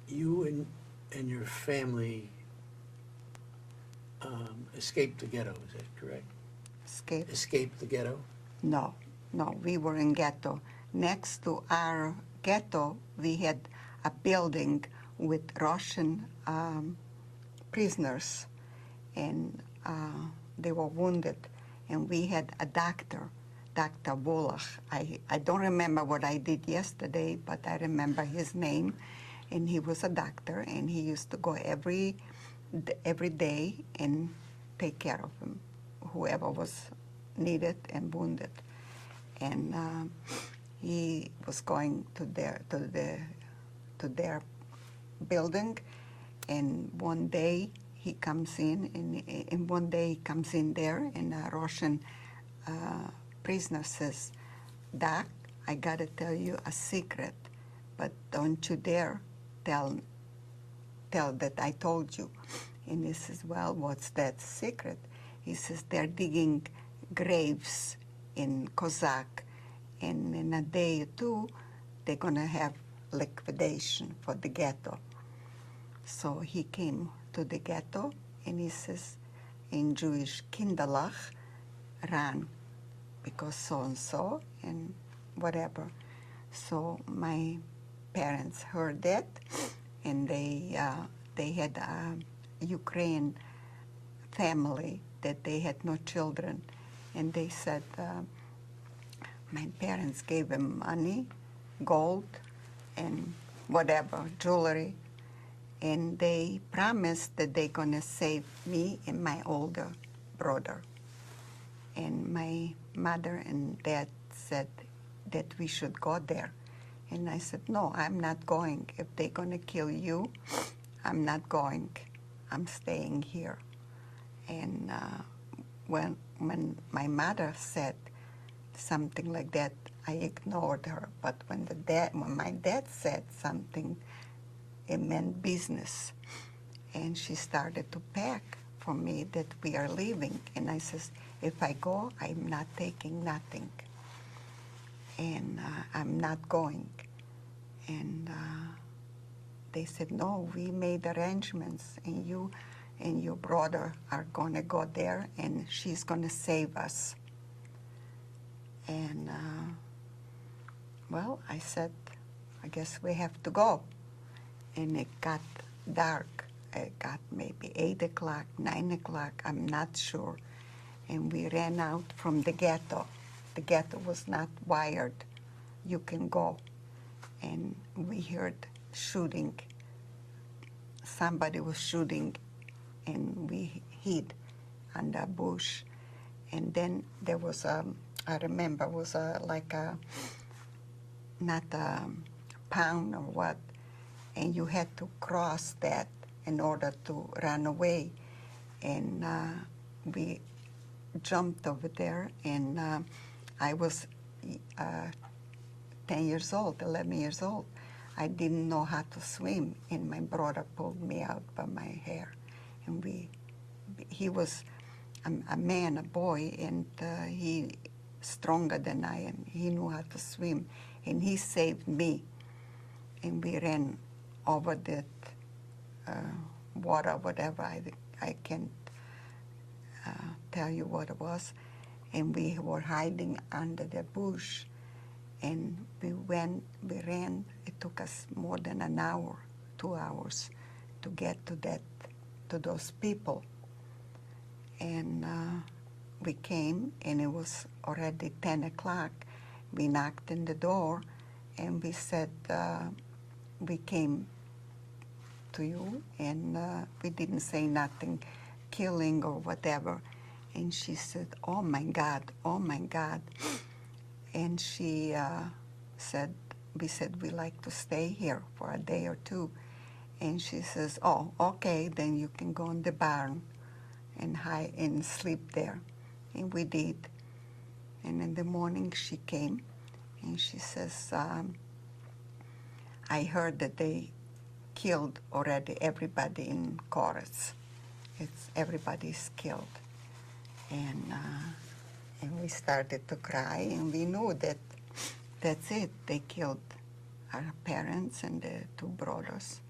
you and your family escaped the ghetto, is that correct? Escape? Escaped the ghetto? No, no, we were in ghetto. Next to our ghetto, we had a building with Russian prisoners, and they were wounded. And we had a doctor, Dr. Woloch. I don't remember what I did yesterday, but I remember his name. And he was a doctor, and he used to go every day and take care of him, whoever was needed and wounded. And he was going to their building, and one day he comes in, and one day he comes in there, and a Russian prisoner says, "Doc, I gotta tell you a secret, but don't you dare tell that I told you." And he says, "Well, what's that secret?" He says, "They're digging graves in Kozak, and in a day or two, they're gonna have liquidation for the ghetto." So he came to the ghetto, and he says, in Jewish, Kinderlach, run, because so-and-so, and whatever. So my parents heard that, and they had a Ukraine family that they had no children, and they said, my parents gave him money, gold, and whatever, jewelry, and they promised that they're gonna save me and my older brother. And my mother and dad said that we should go there. And I said, no, I'm not going. If they're gonna kill you, I'm not going. I'm staying here. And when my mother said something like that, I ignored her. But when my dad said something, it meant business. And she started to pack for me that we are leaving. And I says, if I go, I'm not taking nothing. And I'm not going. And they said, no, we made arrangements, and you and your brother are going to go there, and she's going to save us. And, well, I said, I guess we have to go. And it got dark. It got maybe 8 o'clock, 9 o'clock, I'm not sure. And we ran out from the ghetto. The ghetto was not wired. You can go. And we heard shooting. Somebody was shooting, and we hid under a bush. And then there was I remember, was like a, not a pound or what, and you had to cross that in order to run away. And we jumped over there, and I was 10 years old, 11 years old. I didn't know how to swim, and my brother pulled me out by my hair. And he was a man, a boy, and he stronger than I am. He knew how to swim, and he saved me. And we ran over that water, whatever, I can't tell you what it was. And we were hiding under the bush. And we ran, it took us more than an hour, 2 hours, to get to those people. And we came, and it was already 10 o'clock. We knocked on the door, and we said, we came to you, and we didn't say nothing, killing or whatever. And she said, oh my God, oh my God. And she said, we said, we like to stay here for a day or two. And she says, oh, okay, then you can go in the barn and hide and sleep there. And we did. And in the morning she came, and she says, I heard that they killed already everybody in Chorus. Everybody's killed. And we started to cry, and we knew that that's it. They killed our parents and the 2 brothers.